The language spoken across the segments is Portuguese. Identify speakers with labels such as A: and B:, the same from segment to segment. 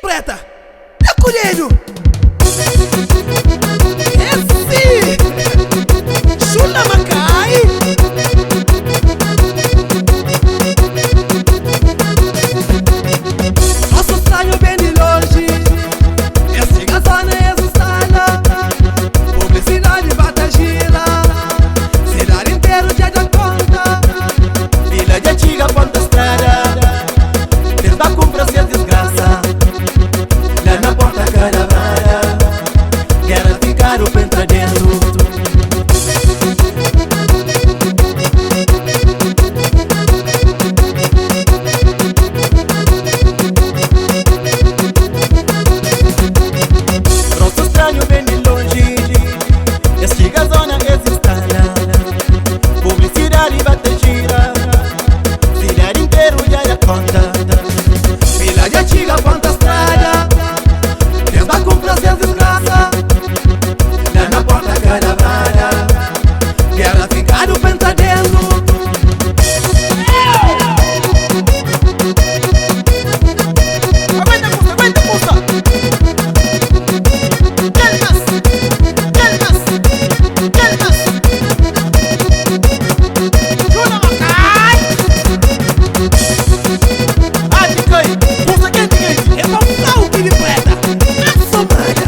A: preta, é colheiro. Esse Chula Macai. Nosso estranho bem de longe. Esse gazona exustala. Publicidade bata gira. Cidade inteira já dá conta. Vila de antiga ponta estrada. Desba compra ser desgraça. Lá na porta caravana. Quero ficar o pé pra dentro. Nosso estranho bem de longe. Este gazona existala. Publicidade bate gira. Cidade inteira já dá conta. Vila de antiga ponta estrada. Desba compra ser desgraça. Lá na porta caravana. Quero ficar o pé pra dentro. Aguenta a música, aguenta a música. Chula Macai. Ah, fica aí. Música quente, quente. É pra ficar o filho preta. A somada.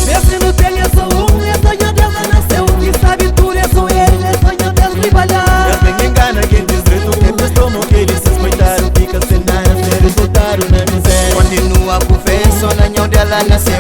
A: Vê se não tem, eu sou um. Eu sonho Deus nasceu. Que sabe tudo, eu sou ele. Eu sonho Deus me balhar.
B: Eu tenho engana quem diz grito, quem prestou que eles se escoitaram. Fica sem nada, se resultaram na miséria.
C: Continua com fé, sonho dela nasceu.